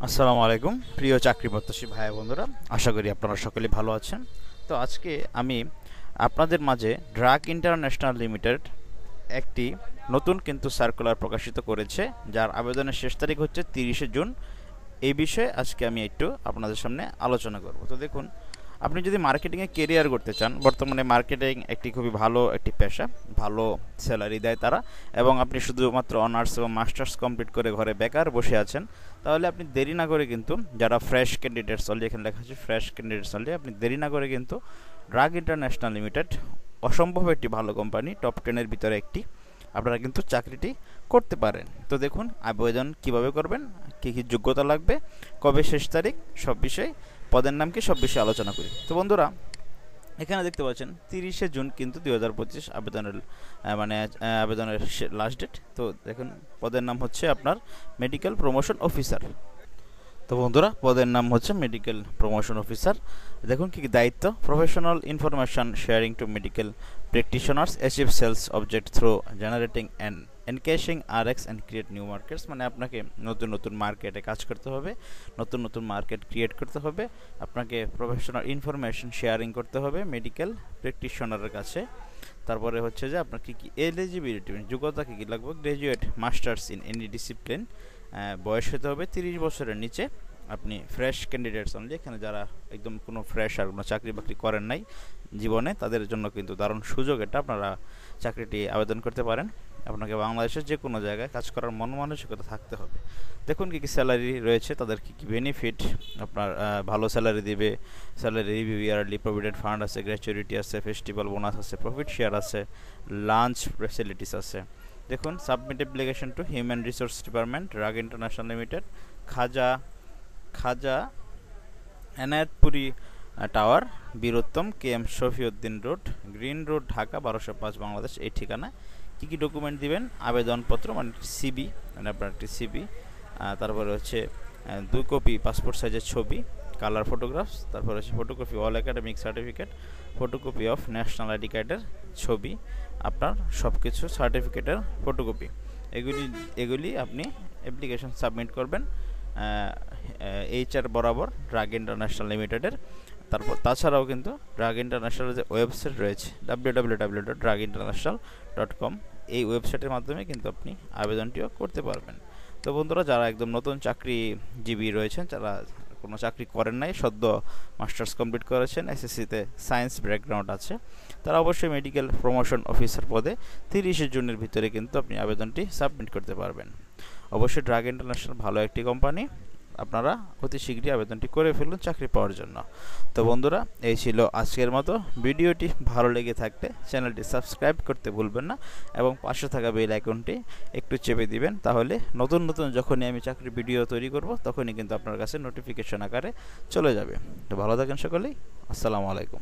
আসসালামু আলাইকুম প্রিয় চাকরি প্রত্যাশী ভাই বন্ধুরা, আশা করি আপনারা সকলে ভালো আছেন। তো আজকে আমি আপনাদের মাঝে ড্রাগ ইন্টারন্যাশনাল লিমিটেড একটি নতুন কিন্তু সার্কুলার প্রকাশিত করেছে, যার আবেদনের শেষ তারিখ হচ্ছে 30শে জুন। এই বিষয়ে আজকে আমি একটু আপনাদের সামনে আলোচনা করব। তো দেখুন, আপনি যদি মার্কেটিংয়ে কেরিয়ার করতে চান, বর্তমানে মার্কেটিং একটি খুবই ভালো একটি পেশা, ভালো স্যালারি দেয় তারা, এবং আপনি শুধুমাত্র অনার্স এবং মাস্টার্স কমপ্লিট করে ঘরে বেকার বসে আছেন, তাহলে আপনি দেরি না করে কিন্তু, যারা ফ্রেশ ক্যান্ডিডেটস অলরেডি, এখানে লেখা আছে ফ্রেশ ক্যান্ডিডেটস অলরেডি, আপনি দেরি না করে কিন্তু ড্রাগ ইন্টারন্যাশনাল লিমিটেড অসম্ভব একটি ভালো কোম্পানি, টপ 10-এর ভিতরে একটি, আপনারা কিন্তু চাকরিটি করতে পারেন। তো দেখুন, আবেদন কিভাবে করবেন, কী কী যোগ্যতা লাগবে, কবে শেষ তারিখ, সব বিষয়ে, পদের নাম কি, সব বিষয়ে আলোচনা করি। তো বন্ধুরা, এখানে দেখতে পাচ্ছেন 30শে জুন কিন্তু 2025 আবেদনের আবেদনের লাস্ট ডেট। তো দেখুন, পদের নাম হচ্ছে আপনার মেডিকেল প্রমোশন অফিসার। তো বন্ধুরা, পদের নাম হচ্ছে মেডিকেল প্রমোশন অফিসার। দেখুন কী কী দায়িত্ব: professional information sharing to medical practitioners, achieve sales object through generating and encashing Rx and create new markets. মানে আপনাকে নতুন নতুন মার্কেটে কাজ করতে হবে, নতুন নতুন মার্কেট ক্রিয়েট করতে হবে, আপনাকে প্রফেশনাল ইনফরমেশন শেয়ারিং করতে হবে মেডিকেল প্র্যাকটিশনারের কাছে। তারপরে হচ্ছে যে আপনার কী কী এলিজিবিলিটি, যোগ্যতা কী কী লাগবে: graduate masters in any discipline, বয়স হতে হবে 30 বছরের নিচে, আপনি ফ্রেশ ক্যান্ডিডেটস অনলি, এখানে যারা একদম কোনো ফ্রেশ আর কোনো চাকরি বাকরি করেন নাই জীবনে, তাদের জন্য কিন্তু দারুণ সুযোগ এটা, আপনারা চাকরিটি আবেদন করতে পারেন। আপনাকে বাংলাদেশের যে কোনো জায়গায় কাজ করার মন মানসিকতা থাকতে হবে। দেখুন কী কী স্যালারি রয়েছে, তাদের কী কী বেনিফিট, আপনার ভালো স্যালারি দিবে, salary review, yearly provident fund আছে, গ্র্যাচুইটি আছে, ফেস্টিভ্যাল বোনাস আছে, প্রফিট শেয়ার আছে, লাঞ্চ ফ্যাসিলিটিস আছে। দেখুন, submit application to human resource department, drug international limited, Khaja Khaja Enayetpuri tower, Bir Uttom KM Shafiuddin road, green road, Dhaka 1205 Bangladesh, এই ঠিকানায়। কী কী ডকুমেন্ট দিবেন: আবেদনপত্র মানে সিবি, মানে আপনার একটি সিবি, তারপরে হচ্ছে 2 কপি পাসপোর্ট সাইজের ছবি, কালার ফটোগ্রাফস, তারপরে হচ্ছে photocopy all academic certificate, photocopy of national ID কার্ডের ছবি, আপনার সব কিছু সার্টিফিকেটের ফটোকপি, এগুলি আপনি অ্যাপ্লিকেশন সাবমিট করবেন HR বরাবর ড্রাগ ইন্টারন্যাশনাল লিমিটেডের। তারপর তাছাড়াও কিন্তু ড্রাগ ইন্টারন্যাশনালের যে ওয়েবসাইট রয়েছে www.druginternational.com, এই ওয়েবসাইটের মাধ্যমে কিন্তু আপনি আবেদনটিও করতে পারবেন। তো বন্ধুরা, যারা একদম নতুন চাকরিজীবী রয়েছেন, যারা কোনো চাকরি করেন নাই, সদ্য মাস্টার্স কমপ্লিট করেছেন, SSC-তে সায়েন্স ব্যাকগ্রাউন্ড আছে, তারা অবশ্যই মেডিকেল প্রমোশন অফিসার পদে 30শে জুনের ভিতরে কিন্তু আপনি আবেদনটি সাবমিট করতে পারবেন। অবশ্যই ড্রাগ ইন্টারন্যাশনাল ভালো একটি কোম্পানি, আপনারা অতি শীঘ্রই আবেদনটি করে ফেলুন চাকরি পাওয়ার জন্য। তো বন্ধুরা, এই ছিল আজকের মতো। ভিডিওটি ভালো লেগে থাকলে চ্যানেলটি সাবস্ক্রাইব করতে ভুলবেন না, এবং পাশে থাকা বেল আইকনটি একটু চেপে দিবেন, তাহলে নতুন নতুন যখনই আমি চাকরির ভিডিও তৈরি করব, তখনই কিন্তু আপনার কাছে নোটিফিকেশন আকারে চলে যাবে। তো ভালো থাকেন সকলেই, আসসালামু আলাইকুম।